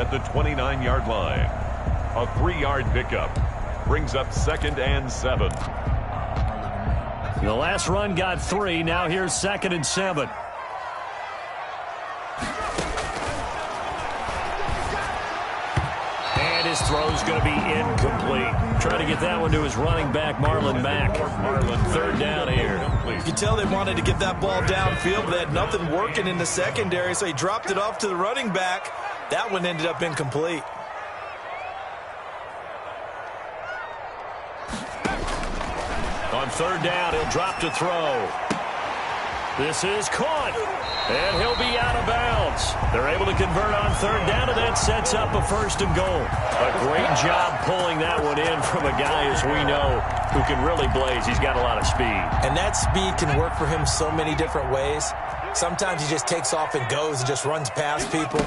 at the 29-yard line. A 3-yard pickup brings up 2nd and 7. The last run got 3. Now here's 2nd and 7. And his throw's going to be incomplete. Trying to get that one to his running back, Marlon Mack. 3rd down here. You can tell they wanted to get that ball downfield, but they had nothing working in the secondary, so he dropped it off to the running back. That one ended up incomplete. On 3rd down, he'll drop to throw. This is caught, and he'll be out of bounds. They're able to convert on 3rd down, and that sets up a 1st and goal. A great job pulling that one in from a guy, as we know, who can really blaze. He's got a lot of speed. And that speed can work for him so many different ways. Sometimes he just takes off and goes and just runs past people.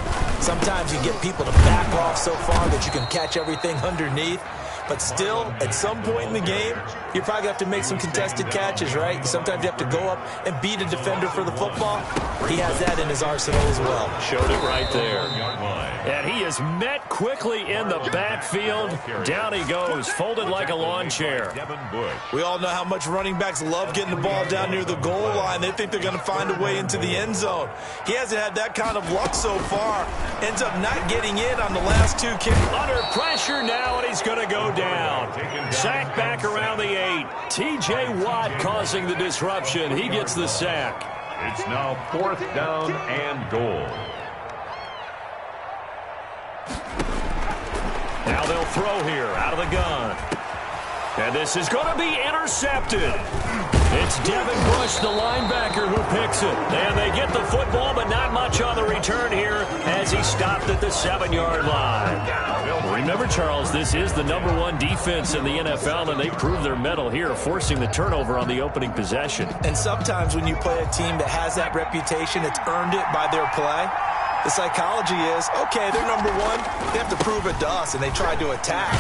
Sometimes you get people to back off so far that you can catch everything underneath. But still, at some point in the game, you probably have to make some contested catches, right? Sometimes you have to go up and beat a defender for the football. He has that in his arsenal as well. Showed it right there. And he is met quickly in the backfield. Down he goes, folded like a lawn chair. We all know how much running backs love getting the ball down near the goal line. They think they're going to find a way into the end zone. He hasn't had that kind of luck so far. Ends up not getting in on the last 2 kicks. Under pressure now, and he's going to go down. Sack back around the 8. T.J. Watt causing the disruption. He gets the sack. It's now 4th down and goal. Now they'll throw here out of the gun. And this is going to be intercepted. It's Devin Bush, the linebacker, who picks it. And they get the football, but not much on the return here as he stopped at the 7-yard line. Remember, Charles, this is the #1 defense in the NFL, and they proved their mettle here, forcing the turnover on the opening possession. And sometimes when you play a team that has that reputation, it's earned it by their play. The psychology is, okay, they're #1. They have to prove it to us, and they tried to attack.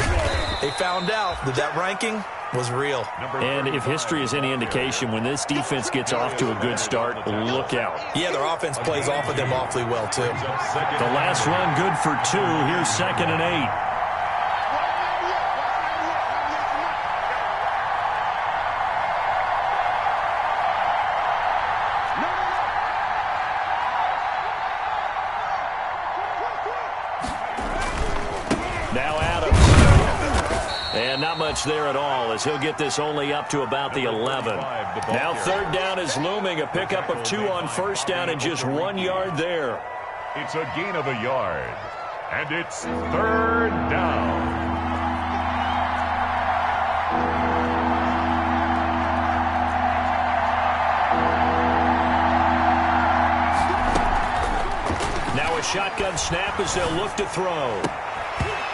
They found out that that ranking was real. And if history is any indication, when this defense gets off to a good start, look out. Yeah, their offense plays off of them awfully well, too. The last run good for 2. Here's 2nd and 8. Now Adams. And not much there at all, as he'll get this only up to about the 11. Now 3rd down is looming. A pickup of 2 on 1st down and just 1 yard there. It's a gain of a yard. And it's 3rd down. Now a shotgun snap as they'll look to throw.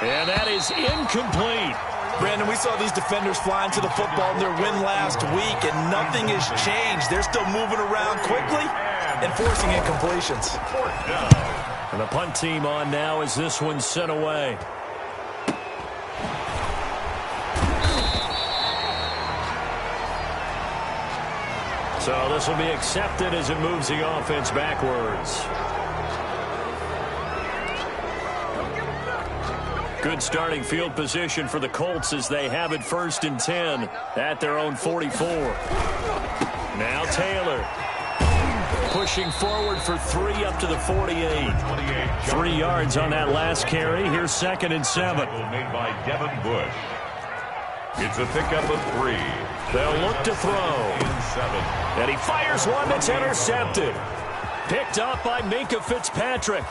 And that is incomplete. Brandon, we saw these defenders flying to the football in their win last week, and nothing has changed. They're still moving around quickly and forcing incompletions. And the punt team on now as this one's sent away. So this will be accepted as it moves the offense backwards. Good starting field position for the Colts as they have it 1st and 10 at their own 44. Now Taylor pushing forward for 3 up to the 48. 3 yards on that last carry. Here's 2nd and 7. Made by Devin Bush. It's a pickup of 3. They'll look to throw. And he fires one that's intercepted. Picked up by Minkah Fitzpatrick.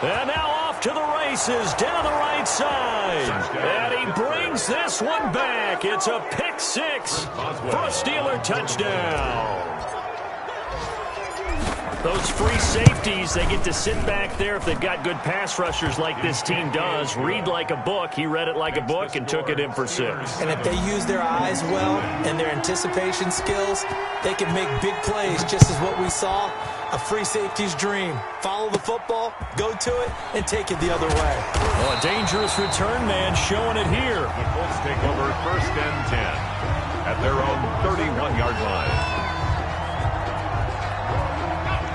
And now off to the races down the right side. And he brings this one back. It's a pick 6 for a Steeler touchdown. Those free safeties, they get to sit back there if they've got good pass rushers like this team does. Read like a book. He read it like a book and took it in for 6. And if they use their eyes well and their anticipation skills, they can make big plays, just as what we saw. A free safety's dream. Follow the football, go to it, and take it the other way. Well, a dangerous return man showing it here. The Colts take over 1st and 10 at their own 31-yard line.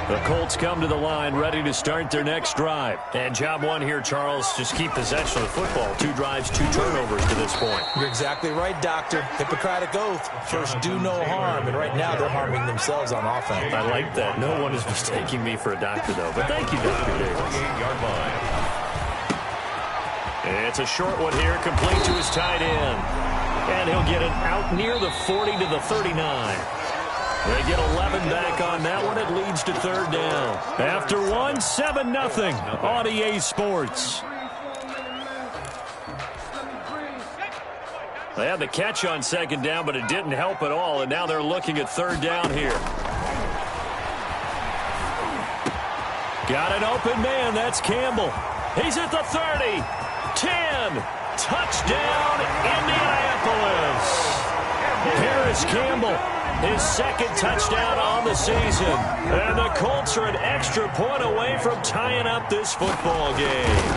The Colts come to the line ready to start their next drive. And job one here, Charles, just keep possession of the football. 2 drives, 2 turnovers to this point. You're exactly right, Doctor. Hippocratic oath. First, do no harm. And right now, they're harming themselves on offense. I like that. No one is mistaking me for a doctor, though. But thank you, Dr. Davis. It's a short one here, complete to his tight end. And he'll get it out near the 40 to the 39. They get 11 back on that one. It leads to 3rd down. After 1, 7-0 on EA Sports. They had the catch on 2nd down, but it didn't help at all. And now they're looking at 3rd down here. Got an open man. That's Campbell. He's at the 30. 10. Touchdown, Indianapolis. Paris Campbell. His 2nd touchdown on the season. And the Colts are an extra point away from tying up this football game.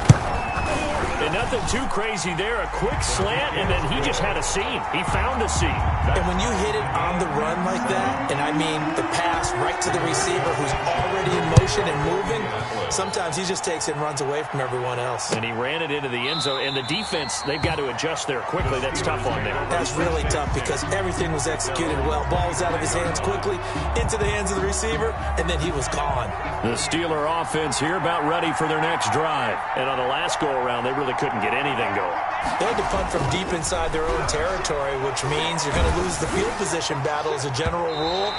And nothing too crazy there. A quick slant, and then he just had a seam. He found a seam. And when you hit it on the run like that, and I mean the pass right to the receiver who's already in motion and moving, sometimes he just takes it and runs away from everyone else. And he ran it into the end zone. And the defense, they've got to adjust there quickly. That's tough on them. That's really tough because everything was executed well. Ball was out of his hands quickly, into the hands of the receiver, and then he was gone. The Steeler offense here about ready for their next drive. And on the last go-around, they really couldn't get anything going. They had to punt from deep inside their own territory, which means you're going to lose the field position battle as a general rule.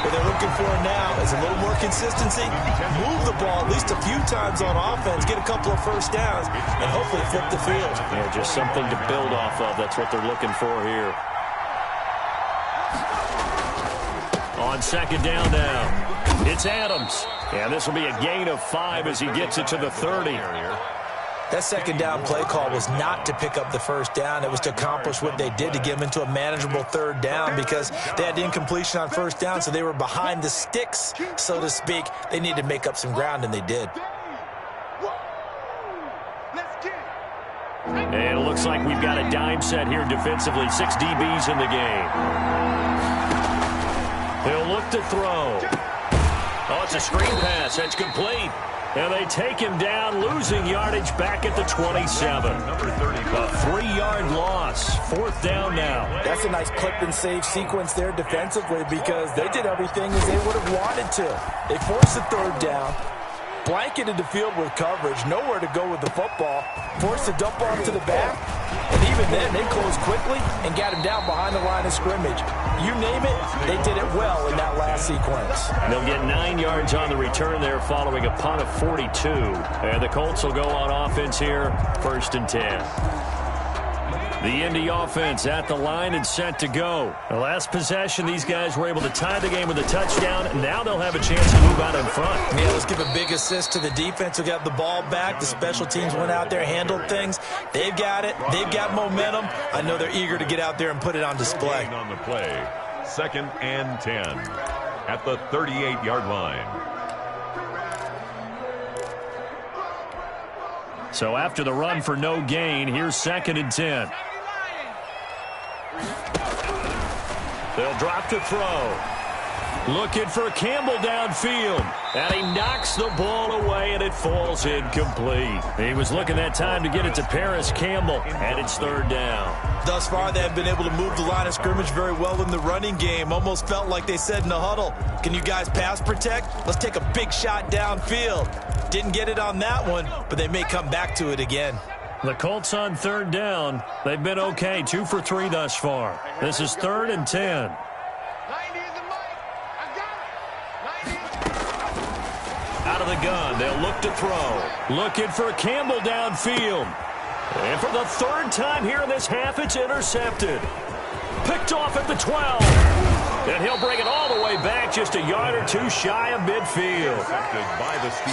What they're looking for now is a little more consistency, move the ball at least a few times on offense, get a couple of first downs, and hopefully flip the field. Yeah, just something to build off of. That's what they're looking for here. On 2nd down now, it's Adams. And this will be a gain of 5 as he gets it to the 30. That 2nd down play call was not to pick up the first down. It was to accomplish what they did to get them into a manageable 3rd down because they had incompletion on 1st down, so they were behind the sticks, so to speak. They needed to make up some ground, and they did. And it looks like we've got a dime set here defensively. 6 DBs in the game. He'll look to throw. Oh, it's a screen pass. That's complete. And they take him down, losing yardage back at the 27. Number 30. A 3-yard loss. 4th down now. That's a nice clip and save sequence there defensively because they did everything as they would have wanted to. They forced the 3rd down, blanketed the field with coverage, nowhere to go with the football, forced the dump off to the back, and even then they closed quickly and got him down behind the line of scrimmage. You name it, they did it well in that last sequence. They'll get 9 yards on the return there following a punt of 42. And the Colts will go on offense here, 1st and 10. The Indy offense at the line and set to go. The last possession, these guys were able to tie the game with a touchdown. Now they'll have a chance to move out in front. Yeah, let's give a big assist to the defense who got the ball back. The special teams went out there, handled things. They've got it. They've got momentum. I know they're eager to get out there and put it on display. On the play, 2nd and 10 at the 38-yard line. So after the run for no gain, here's 2nd and 10. They'll drop to throw. Looking for Campbell downfield. And he knocks the ball away, and it falls incomplete. He was looking that time to get it to Paris Campbell, and it's 3rd down. Thus far, they have been able to move the line of scrimmage very well in the running game. Almost felt like they said in the huddle, can you guys pass protect? Let's take a big shot downfield. Didn't get it on that one, but they may come back to it again. The Colts on 3rd down. They've been okay, 2 for 3 thus far. This is 3rd and 10. Out of the gun, they'll look to throw. Looking for Campbell downfield. And for the 3rd time here in this half, it's intercepted. Picked off at the 12. And he'll bring it all the way back just a yard or 2 shy of midfield.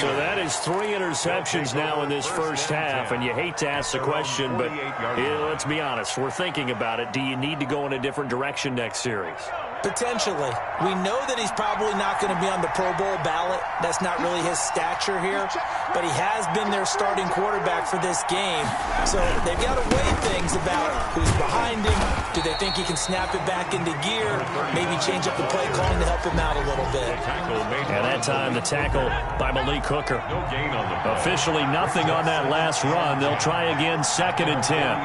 So that is 3 interceptions now in this first half. And you hate to ask the question, but let's be honest. We're thinking about it. Do you need to go in a different direction next series? Potentially. We know that he's probably not going to be on the Pro Bowl ballot. That's not really his stature here. But he has been their starting quarterback for this game. So they've got to weigh things about who's behind him. Do they think he can snap it back into gear? Maybe change up the play calling to help him out a little bit. And that time, the tackle by Malik Hooker. Officially nothing on that last run. They'll try again, 2nd and 10.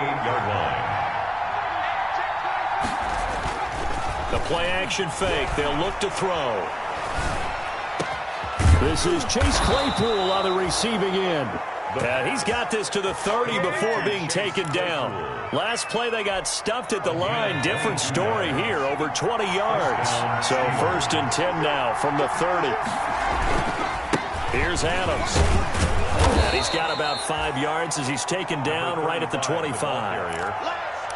The play-action fake. They'll look to throw. This is Chase Claypool on the receiving end. And he's got this to the 30 before being taken down. Last play, they got stuffed at the line. Different story here, over 20 yards. So 1st and 10 now from the 30. Here's Adams. And he's got about 5 yards as he's taken down right at the 25.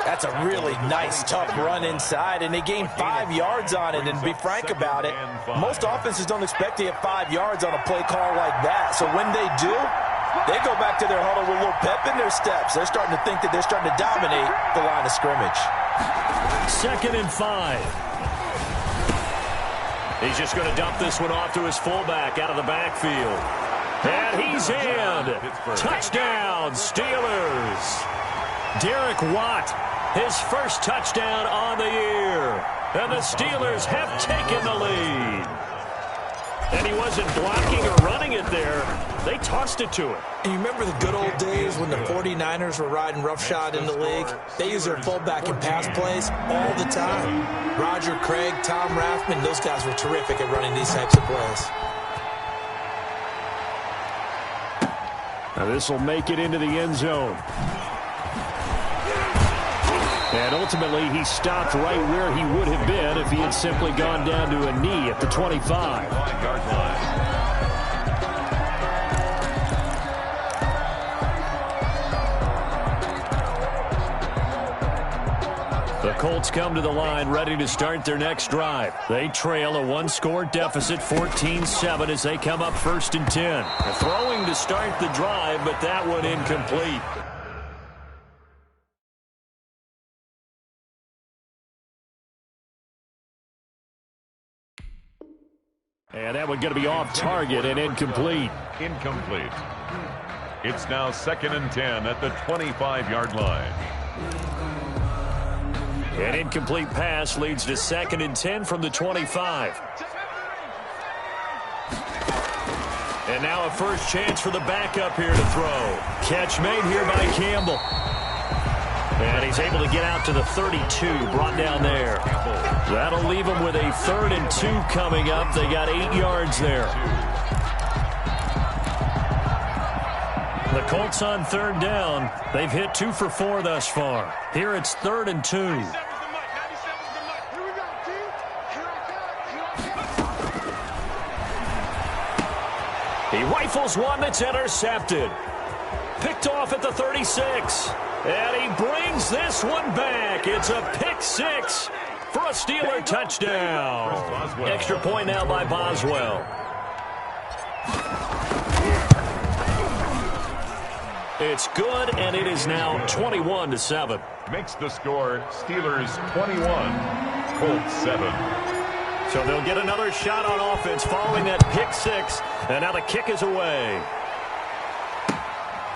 That's a really nice, tough run inside, and they gained 5 yards on it. And to be frank about it, most offenses don't expect to get 5 yards on a play call like that. So when they do, they go back to their huddle with a little pep in their steps. They're starting to think that they're starting to dominate the line of scrimmage. 2nd and 5. He's just going to dump this one off to his fullback out of the backfield. And he's in. Touchdown, Steelers. Derek Watt, his first touchdown on the year. And the Steelers have taken the lead. And he wasn't blocking or running it there. They tossed it to him. And you remember the good old days when the 49ers were riding roughshod in the league? They used their fullback in pass plays all the time. Roger Craig, Tom Rathman, those guys were terrific at running these types of plays. Now this will make it into the end zone. And ultimately, he stopped right where he would have been if he had simply gone down to a knee at the 25. The Colts come to the line ready to start their next drive. They trail a one-score deficit, 14-7, as they come up 1st and 10. Throwing to start the drive, but that one incomplete. And that one going to be off target and incomplete. Incomplete. It's now 2nd and 10 at the 25-yard line. An incomplete pass leads to 2nd and 10 from the 25. And now a first chance for the backup here to throw. Catch made here by Campbell. And he's able to get out to the 32, brought down there. That'll leave him with a 3rd and 2 coming up. They got 8 yards there. The Colts on 3rd down. They've hit 2 for 4 thus far. Here it's 3rd and 2. He rifles one that's intercepted. Picked off at the 36. And he brings this one back. It's a pick 6 for a Steeler touchdown. Extra point now by Boswell. It's good, and it is now 21-7. Makes the score Steelers 21, Colts 7. So they'll get another shot on offense following that pick 6, and now the kick is away.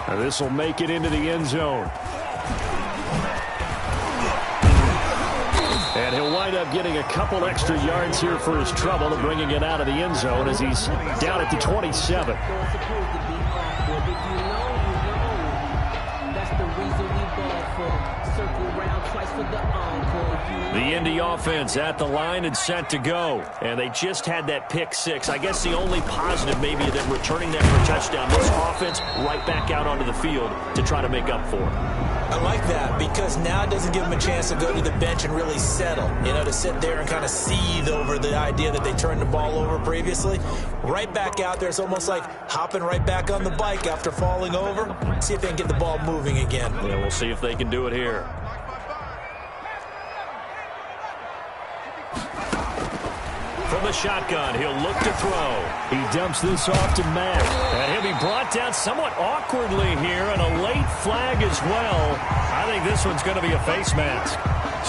And this will make it into the end zone. And he'll wind up getting a couple extra yards here for his trouble and bringing it out of the end zone as he's down at the 27. The Indy offense at the line and set to go. And they just had that pick 6. I guess the only positive maybe that returning that for a touchdown. This offense right back out onto the field to try to make up for it. I like that because now it doesn't give them a chance to go to the bench and really settle. You know, to sit there and kind of seethe over the idea that they turned the ball over previously. Right back out there. It's almost like hopping right back on the bike after falling over. See if they can get the ball moving again. Yeah, we'll see if they can do it here. From the shotgun. He'll look to throw. He dumps this off to Mack. And he'll be brought down somewhat awkwardly here, and a late flag as well. I think this one's going to be a face mask.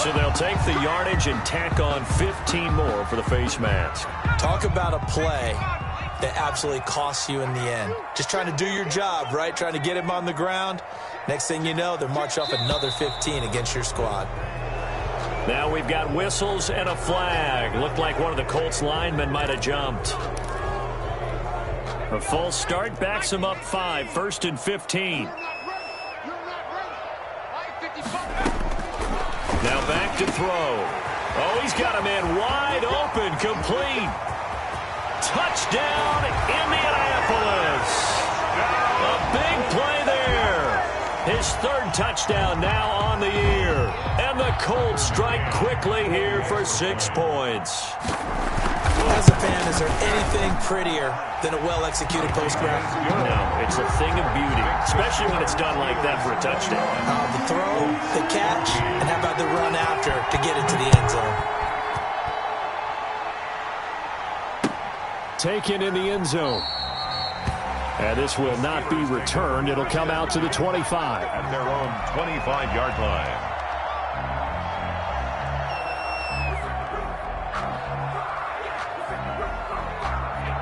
So they'll take the yardage and tack on 15 more for the face mask. Talk about a play that absolutely costs you in the end. Just trying to do your job, right? Trying to get him on the ground. Next thing you know, they'll march off another 15 against your squad. Now we've got whistles and a flag. Looked like one of the Colts linemen might have jumped. A full start backs him up 5, 1st and 15. Now back to throw. Oh, he's got a man wide open, complete. Touchdown, Indianapolis. A big play there. His 3rd touchdown now on the year. And the Colts strike quickly here for 6 points. As a fan, is there anything prettier than a well-executed post route? No, it's a thing of beauty, especially when it's done like that for a touchdown. The throw, the catch, and how about the run after to get into the end zone? Taken in the end zone. And this will not be returned. It'll come out to the 25. At their own 25-yard line.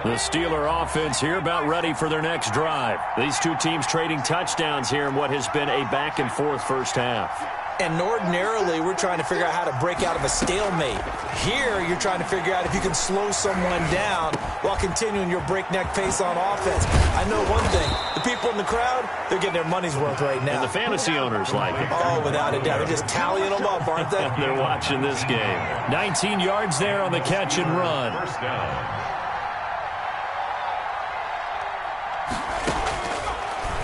The Steeler offense here about ready for their next drive. These two teams trading touchdowns here in what has been a back-and-forth first half. And ordinarily, we're trying to figure out how to break out of a stalemate. Here, you're trying to figure out if you can slow someone down while continuing your breakneck pace on offense. I know one thing. The people in the crowd, they're getting their money's worth right now. And the fantasy owners like it. Oh, without a doubt. They're just tallying them up, aren't they? They're watching this game. 19 yards there on the catch and run. First down.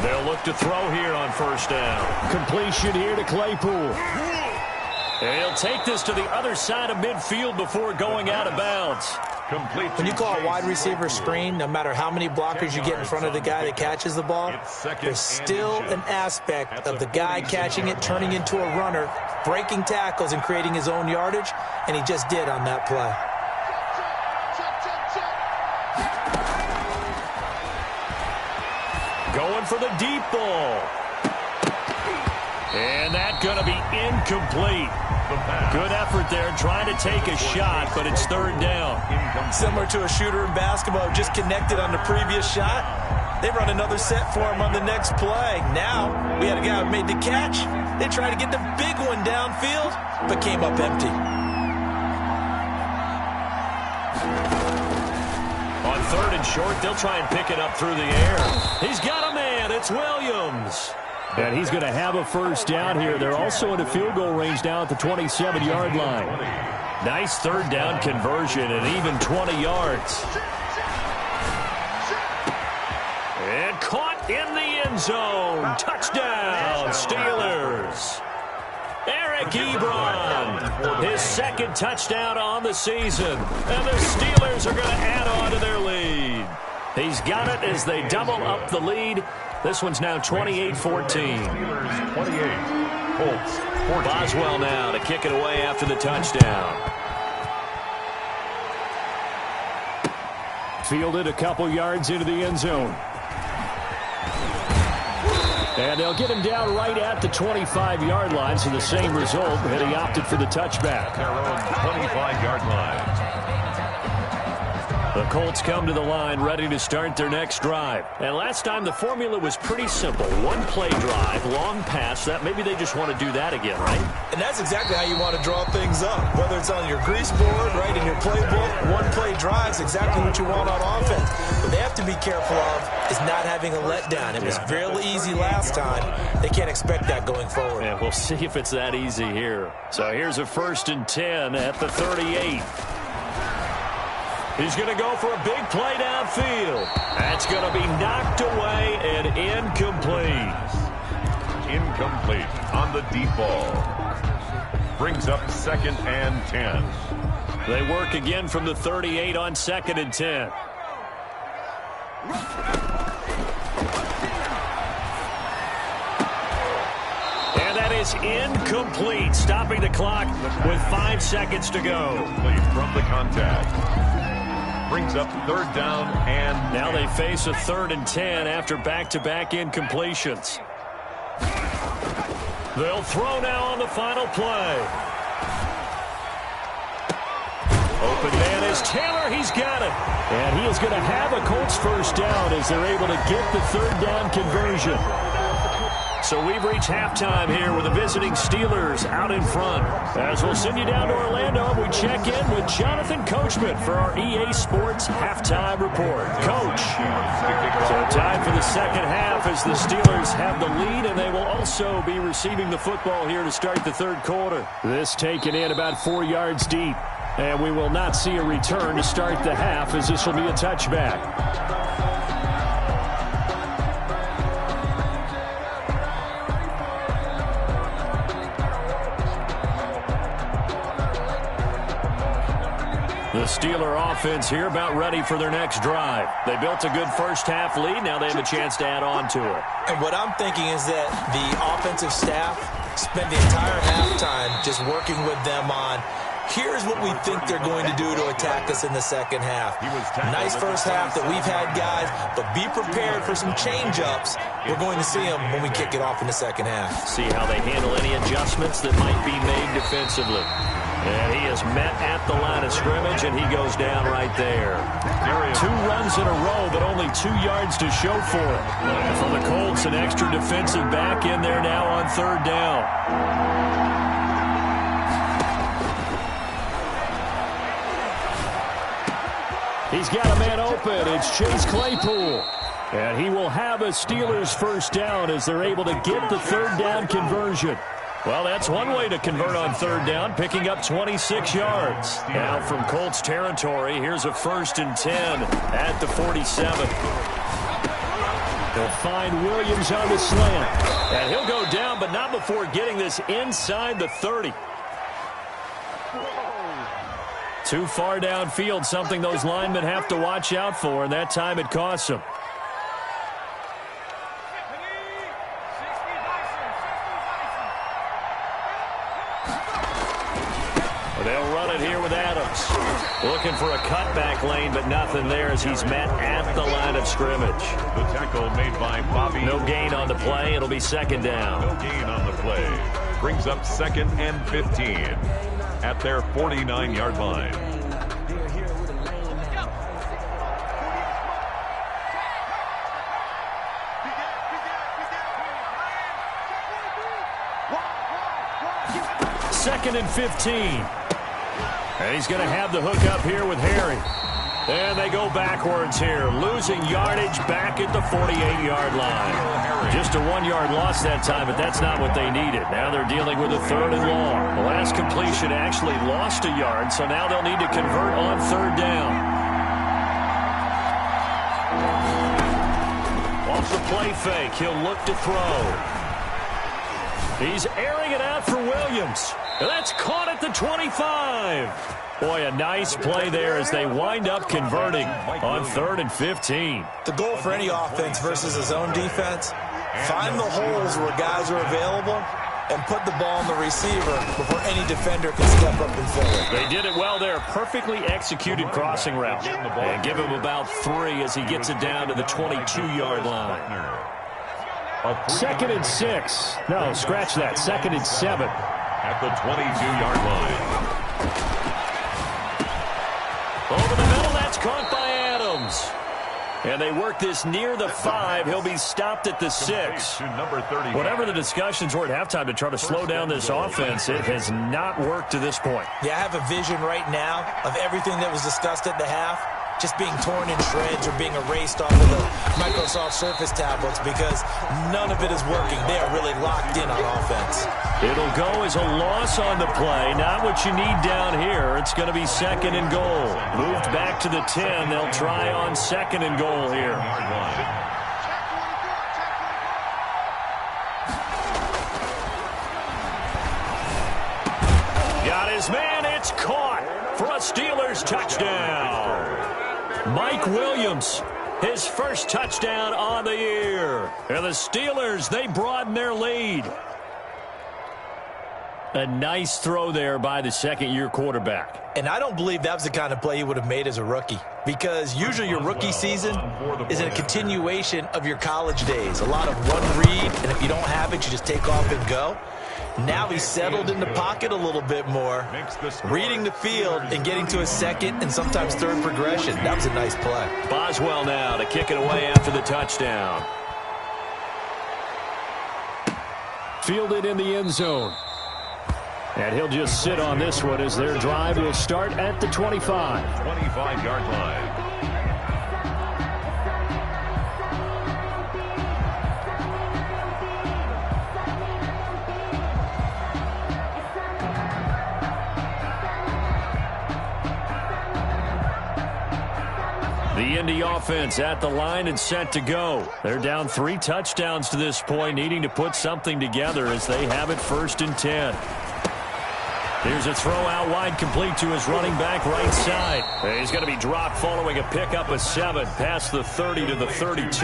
They'll look to throw here on first down. Completion here to Claypool. And he'll take this to the other side of midfield before going out of bounds. Complete. When you call a wide receiver screen, no matter how many blockers you get in front of the guy that catches the ball, there's still an aspect of the guy catching it, turning into a runner, breaking tackles and creating his own yardage, and he just did on that play. Going for the deep ball. And that's going to be incomplete. Good effort there trying to take a shot, but it's 3rd down. Similar to a shooter in basketball who just connected on the previous shot. They run another set for him on the next play. Now, we had a guy who made the catch. They tried to get the big one downfield, but came up empty. On 3rd and short, they'll try and pick it up through the air. He's got a man. It's Williams. And he's going to have a first down here. They're also in a field goal range now at the 27-yard line. Nice 3rd down conversion and even 20 yards. And caught in the end zone. Touchdown, Steelers. Eric Ebron, his 2nd touchdown on the season. And the Steelers are going to add on to their lead. He's got it as they double up the lead. This one's now 28-14. Steelers 28, Colts 14. Boswell now to kick it away after the touchdown. Fielded a couple yards into the end zone. And they'll get him down right at the 25-yard line, so the same result, but he opted for the touchback. Their own 25-yard line. The Colts come to the line ready to start their next drive. And last time the formula was pretty simple. One play drive, long pass. That maybe they just want to do that again, right? And that's exactly how you want to draw things up. Whether it's on your grease board, right, in your playbook, one play drive is exactly what you want on offense. What they have to be careful of is not having a letdown. It was fairly easy last time. They can't expect that going forward. Yeah, we'll see if it's that easy here. So here's a 1st and 10 at the 38. He's going to go for a big play downfield. That's going to be knocked away and incomplete. Incomplete on the deep ball. Brings up 2nd and 10. They work again from the 38 on 2nd and 10. And that is incomplete, stopping the clock with 5 seconds to go. Complete from the contact. Brings up third down and... Now they face a 3rd and 10 after back-to-back incompletions. They'll throw now on the final play. Open man is Taylor. He's got it. And he is going to have a Colts first down as they're able to get the 3rd down conversion. So we've reached halftime here with the visiting Steelers out in front. As we'll send you down to Orlando, we check in with Jonathan Coachman for our EA Sports Halftime Report. Coach. So time for the second half as the Steelers have the lead, and they will also be receiving the football here to start the 3rd quarter. This taken in about 4 yards deep. And we will not see a return to start the half as this will be a touchback. The Steeler offense here about ready for their next drive. They built a good first half lead. Now they have a chance to add on to it. And what I'm thinking is that the offensive staff spent the entire halftime just working with them on, here's what we think they're going to do to attack us in the second half. Nice first half that we've had, guys, but be prepared for some change-ups. We're going to see them when we kick it off in the second half. See how they handle any adjustments that might be made defensively. And he is met at the line of scrimmage, and he goes down right there. 2 runs in a row, but only 2 yards to show for it. And for the Colts, an extra defensive back in there now on 3rd down. He's got a man open. It's Chase Claypool. And he will have a Steelers first down as they're able to get the 3rd down conversion. Well, that's one way to convert on 3rd down, picking up 26 yards. Now from Colts territory, here's a 1st and 10 at the 47. They'll find Williams on the slant. And he'll go down, but not before getting this inside the 30. Too far downfield, something those linemen have to watch out for, and that time it costs them. They'll run it here with Adams. Looking for a cutback lane, but nothing there as he's met at the line of scrimmage. The tackle made by Bobby. No gain on the play. It'll be 2nd down. No gain on the play. Brings up 2nd and 15 at their 49-yard line. Second and 15. And he's going to have the hook up here with Harry. And they go backwards here, losing yardage back at the 48-yard line. Just a 1-yard loss that time, but that's not what they needed. Now they're dealing with a 3rd and long. The last completion actually lost a yard, so now they'll need to convert on 3rd down. Off the play fake, he'll look to throw. He's airing it out for Williams. And that's caught at the 25. Boy, a nice play there as they wind up converting on 3rd and 15. The goal for any offense versus a zone defense, find the holes where guys are available and put the ball on the receiver before any defender can step up and fill it. They did it well there. Perfectly executed crossing route. And give him about 3 as he gets it down to the 22-yard line. 2nd and 6. No, scratch that. 2nd and 7. At the 22-yard line. Over the middle, that's caught by Adams. And they work this near the 5. He'll be stopped at the 6. Whatever the discussions were at halftime to try to slow down this offense, it has not worked to this point. Yeah, I have a vision right now of everything that was discussed at the half just being torn in shreds or being erased off of the Microsoft Surface tablets because none of it is working. They are really locked in on offense. It'll go as a loss on the play. Not what you need down here. It's going to be 2nd and goal. Moved back to the 10. They'll try on 2nd and goal here. Got his man. It's caught for a Steelers touchdown. Mike Williams, his first touchdown on the year. And the Steelers, they broaden their lead. A nice throw there by the second-year quarterback. And I don't believe that was the kind of play he would have made as a rookie, because usually your rookie season is a continuation of your college days. A lot of one read, and if you don't have it, you just take off and go. Now he's settled in the pocket a little bit more, reading the field and getting to his second and sometimes third progression. That was a nice play. Boswell now to kick it away after the touchdown. Fielded in the end zone. And he'll just sit on this one as their drive will start at the 25. 25-yard line. The Indy offense at the line and set to go. They're down 3 touchdowns to this point, needing to put something together as they have it 1st and 10. Here's a throw out wide, complete to his running back right side. He's going to be dropped following a pickup of 7 past the 30 to the 32.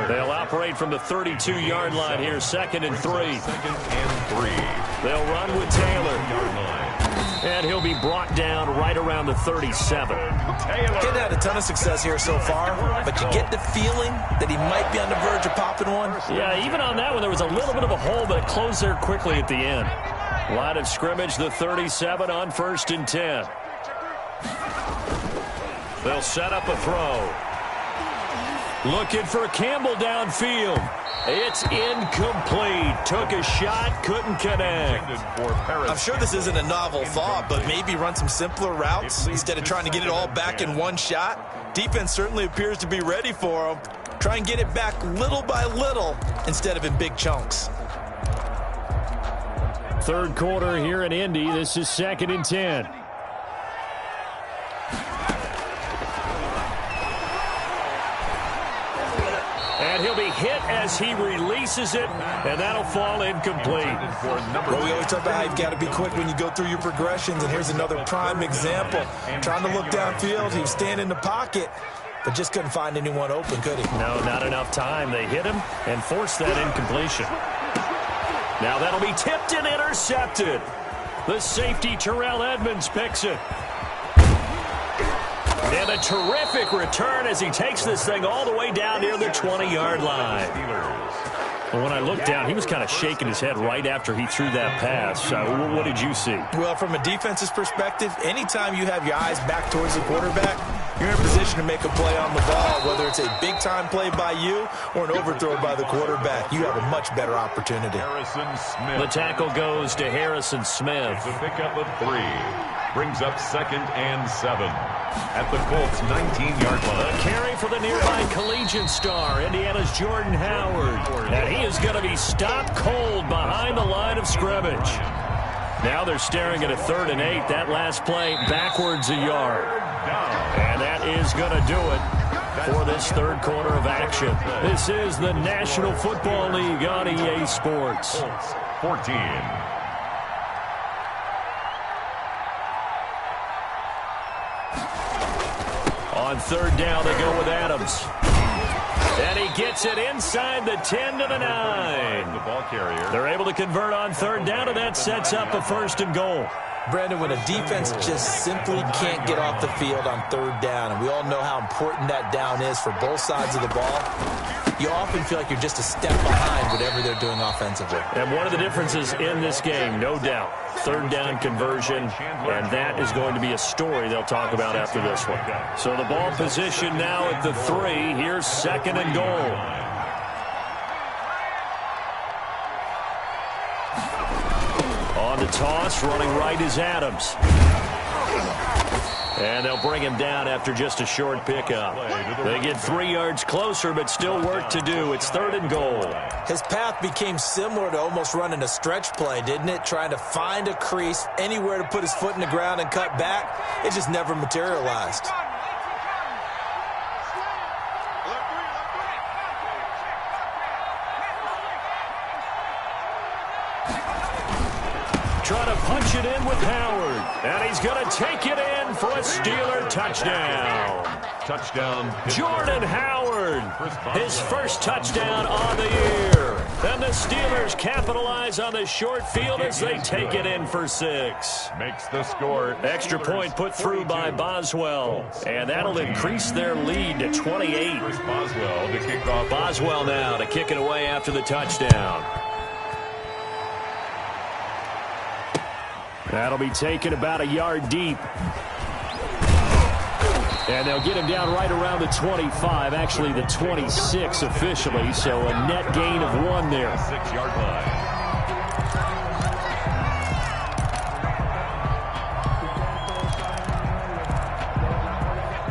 They'll operate from the 32-yard line here, 2nd and 3. 2nd and 3. They'll run with Taylor. And he'll be brought down right around the 37. Getting had a ton of success here so far, but you get the feeling that he might be on the verge of popping one. Yeah, even on that one, there was a little bit of a hole, but it closed there quickly at the end. Line of scrimmage, the 37 on 1st and 10. They'll set up a throw. Looking for Campbell downfield. It's incomplete. Took a shot, couldn't connect. I'm sure this isn't a novel thought, but maybe run some simpler routes instead of trying to get it all back in one shot. Defense certainly appears to be ready for him. Try and get it back little by little instead of in big chunks. Third quarter here in Indy. This is 2nd and 10. And he'll be hit as he releases it, and that'll fall incomplete. Well, we always talk about how you've got to be quick when you go through your progressions, and here's another prime example. Trying to look downfield, he was standing in the pocket, but just couldn't find anyone open, could he? No, not enough time. They hit him and forced that incompletion. Now that'll be tipped and intercepted. The safety, Terrell Edmonds, picks it. And a terrific return as he takes this thing all the way down near the 20-yard line. Well, when I looked down, he was kind of shaking his head right after he threw that pass. What did you see? Well, from a defense's perspective, anytime you have your eyes back towards the quarterback, you're in a position to make a play on the ball, whether it's a big-time play by you or an overthrow by the quarterback. You have a much better opportunity. The tackle goes to Harrison Smith. The pickup of 3 brings up 2nd and 7 at the Colts' 19-yard line. A carry for the nearby collegiate star, Indiana's Jordan Howard. And he is going to be stopped cold behind the line of scrimmage. Now they're staring at a 3rd and 8. That last play backwards a yard. And that is going to do it for this third quarter of action. This is the National Football League on EA Sports. 14. On 3rd down, they go with Adams. And he gets it inside the 10 to the 9. The ball carrier. They're able to convert on 3rd down, and that sets up a 1st and goal. Brandon, when a defense just simply can't get off the field on 3rd down, and we all know how important that down is for both sides of the ball, you often feel like you're just a step behind whatever they're doing offensively. And one of the differences in this game, no doubt, 3rd down conversion, and that is going to be a story they'll talk about after this one. So the ball position now at the 3. Here's 2nd and goal. On the toss, running right is Adams. And they'll bring him down after just a short pickup. They get 3 yards closer, but still work to do. It's 3rd and goal. His path became similar to almost running a stretch play, didn't it? Trying to find a crease, anywhere to put his foot in the ground and cut back. It just never materialized. Trying to punch it in with Howard. And he's going to take it in for a Steeler touchdown. Touchdown. Jordan Howard, his first touchdown on the year. And the Steelers capitalize on the short field as they take it in for 6. Makes the score. Extra point put through by Boswell. And that'll increase their lead to 28. Boswell to kick off. Boswell now to kick it away after the touchdown. That'll be taken about a yard deep. And they'll get him down right around the 25, actually the 26 officially, so a net gain of 1 there. 6-yard line.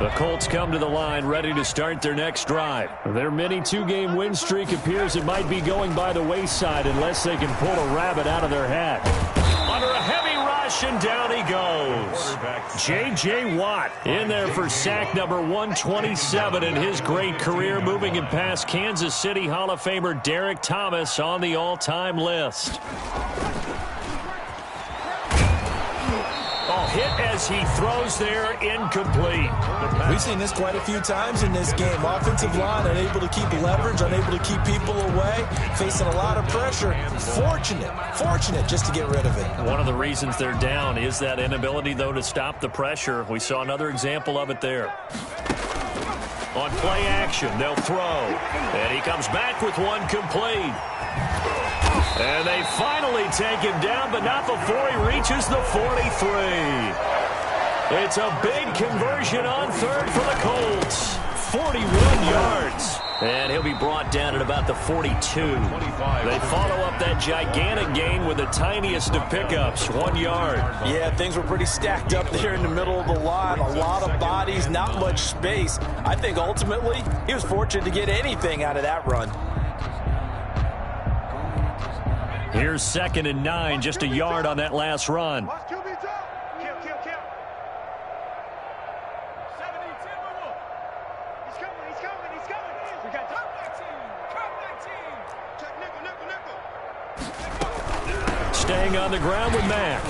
The Colts come to the line ready to start their next drive. Their mini 2-game win streak appears it might be going by the wayside unless they can pull a rabbit out of their hat. Under a heavy rush, and down he goes. J.J. Watt in there for sack number 127 in his great career, moving him past Kansas City Hall of Famer Derek Thomas on the all-time list. Hit as he throws there, incomplete. We've seen this quite a few times in this game. Offensive line unable to keep leverage, unable to keep people away, facing a lot of pressure. Fortunate just to get rid of it. One of the reasons they're down is that inability, though, to stop the pressure. We saw another example of it there. On play action, they'll throw. And he comes back with one complete. And they finally take him down, but not before he reaches the 43. It's a big conversion on third for the Colts. 41 yards. And he'll be brought down at about the 42. They follow up that gigantic gain with the tiniest of pickups, 1 yard. Yeah, things were pretty stacked up there in the middle of the line. A lot of bodies, not much space. I think ultimately he was fortunate to get anything out of that run. Here's 2nd and 9, just a yard on that last run. Kill. 72, He's coming. We got top 19. Check nickel. Staying on the ground with Mack.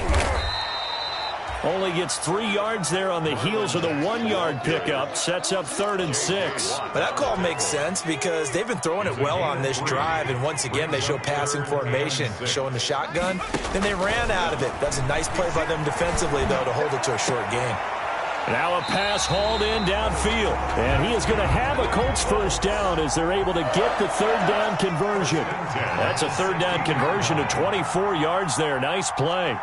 Only gets 3 yards there on the heels of the 1-yard pickup. Sets up 3rd and 6. But that call makes sense because they've been throwing it well on this drive, and once again they show passing formation, showing the shotgun. Then they ran out of it. That's a nice play by them defensively, though, to hold it to a short gain. Now a pass hauled in downfield. And he is going to have a Colts first down as they're able to get the 3rd down conversion. That's a 3rd down conversion of 24 yards there. Nice play.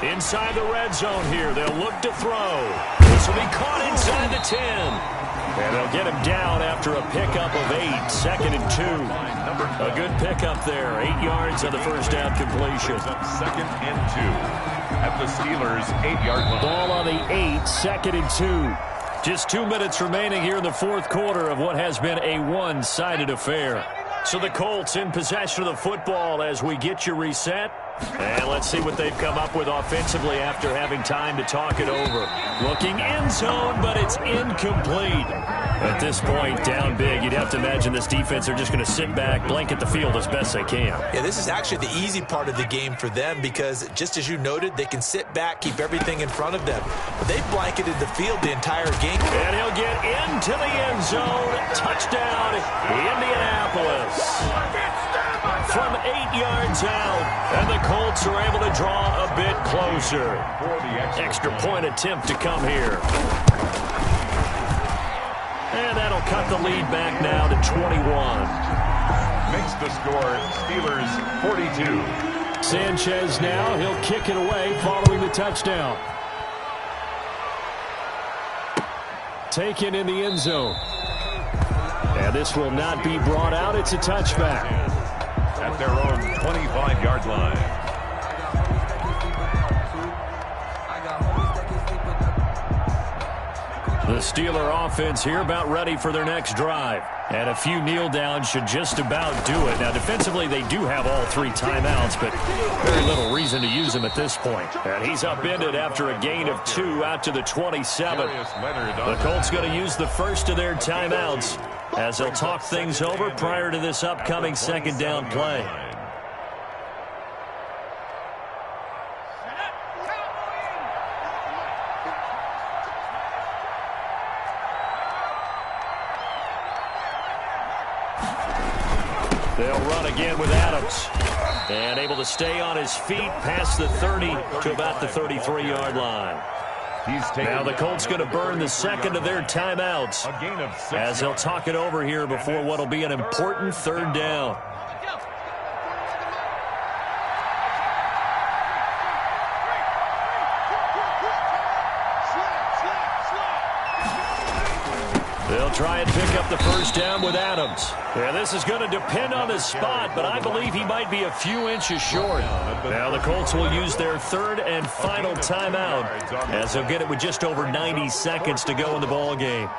Inside the red zone here, they'll look to throw. This will be caught inside the 10. And they'll get him down after a pickup of 8, 2nd and 2. A good pickup there, 8 yards on the first down completion. 2nd and 2 at the Steelers' 8-yard line. Ball on the 8, 2nd and 2. Just 2 minutes remaining here in the 4th quarter of what has been a one-sided affair. So the Colts in possession of the football as we get you reset. And let's see what they've come up with offensively after having time to talk it over. Looking end zone, but it's incomplete. At this point, down big, you'd have to imagine this defense are just going to sit back, blanket the field as best they can. Yeah, this is actually the easy part of the game for them because, just as you noted, they can sit back, keep everything in front of them. But they blanketed the field the entire game. And he'll get into the end zone. Touchdown, Indianapolis. From 8 yards out, and the Colts are able to draw a bit closer. Extra point attempt to come here. And that'll cut the lead back now to 21. Makes the score Steelers 42. Sanchez now, he'll kick it away following the touchdown. Taken in the end zone. And this will not be brought out. It's a touchback. At their own 25-yard line. The Steeler offense here about ready for their next drive. And a few kneel downs should just about do it. Now, defensively, they do have all 3 timeouts, but very little reason to use them at this point. And he's upended after a gain of 2 out to the 27. The Colts going to use the first of their timeouts as they'll talk things over prior to this upcoming 2nd down play. They'll run again with Adams. And able to stay on his feet past the 30 to about the 33-yard line. Now the Colts going to burn the second of their timeouts as they'll talk it over here before what will be an important third down. They'll try and pick up the first down with Adams. Yeah, this is going to depend on the spot, but I believe he might be a few inches short. Now the Colts will use their third and final timeout as they'll get it with just over 90 seconds to go in the ball game.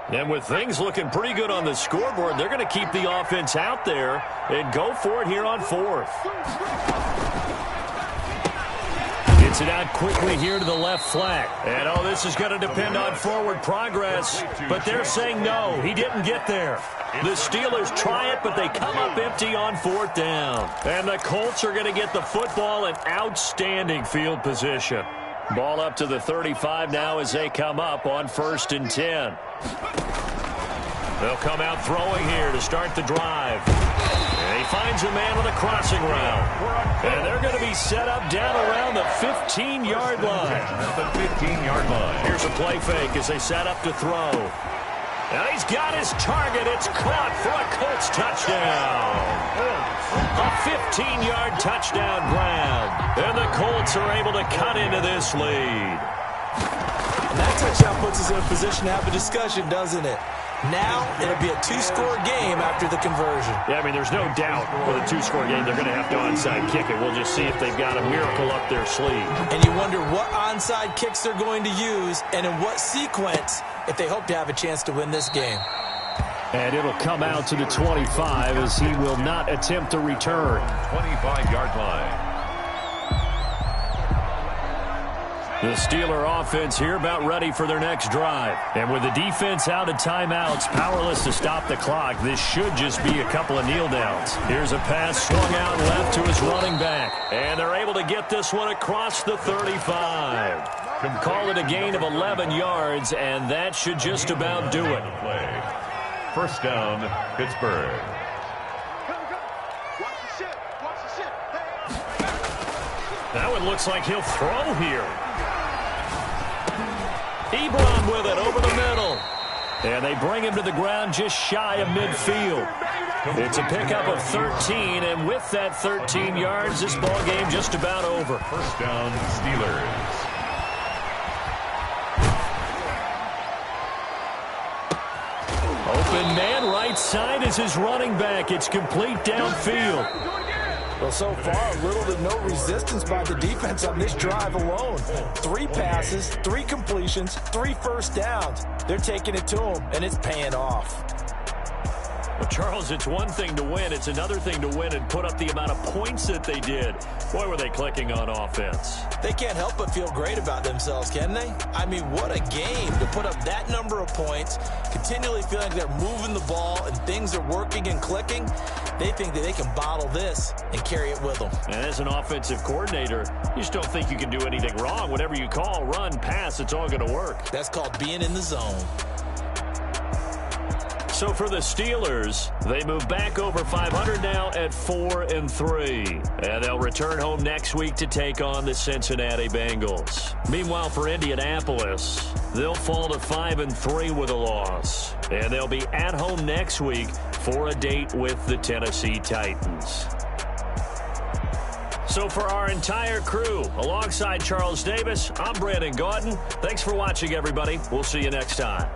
And with things looking pretty good on the scoreboard, they're going to keep the offense out there and go for it here on fourth. Gets it out quickly here to the left flat. And, oh, this is going to depend on forward progress. But they're saying no, he didn't get there. The Steelers try it, but they come up empty on fourth down. And the Colts are going to get the football in outstanding field position. Ball up to the 35 now as they come up on 1st and 10. They'll come out throwing here to start the drive. And he finds a man on the crossing route. And they're going to be set up down around the 15-yard line. The 15-yard line. Here's a play fake as they set up to throw. And he's got his target. It's caught for a Colts touchdown. A 15-yard touchdown grab. And the Colts are able to cut into this lead. And that touchdown puts us in a position to have a discussion, doesn't it? Now it'll be a two-score game after the conversion. Yeah, I mean, there's no doubt with a two-score game they're going to have to onside kick it. We'll just see if they've got a miracle up their sleeve. And you wonder what onside kicks they're going to use and in what sequence if they hope to have a chance to win this game. And it'll come out to the 25 as he will not attempt a return. 25-yard line. The Steeler offense here about ready for their next drive. And with the defense out of timeouts, powerless to stop the clock, this should just be a couple of kneel downs. Here's a pass swung out left to his running back. And they're able to get this one across the 35. Call it a gain of 11 yards, and that should just about do it. First down, Pittsburgh. That one looks like he'll throw here. Ebron with it over the middle. And they bring him to the ground just shy of midfield. It's a pickup of 13, and with that 13 yards, this ball game just about over. First down, Steelers. Open man right side is his running back. It's complete downfield. Well, so far, little to no resistance by the defense on this drive alone. 3 passes, 3 completions, 3 first downs. They're taking it to him, and it's paying off. Well, Charles, it's one thing to win. It's another thing to win and put up the amount of points that they did. Boy, were they clicking on offense. They can't help but feel great about themselves, can they? I mean, what a game to put up that number of points, continually feeling like they're moving the ball and things are working and clicking. They think that they can bottle this and carry it with them. And as an offensive coordinator, you just don't think you can do anything wrong. Whatever you call, run, pass, it's all going to work. That's called being in the zone. So for the Steelers, they move back over 500 now at 4-3. And they'll return home next week to take on the Cincinnati Bengals. Meanwhile, for Indianapolis, they'll fall to 5-3 with a loss. And they'll be at home next week for a date with the Tennessee Titans. So for our entire crew, alongside Charles Davis, I'm Brandon Gaudin. Thanks for watching, everybody. We'll see you next time.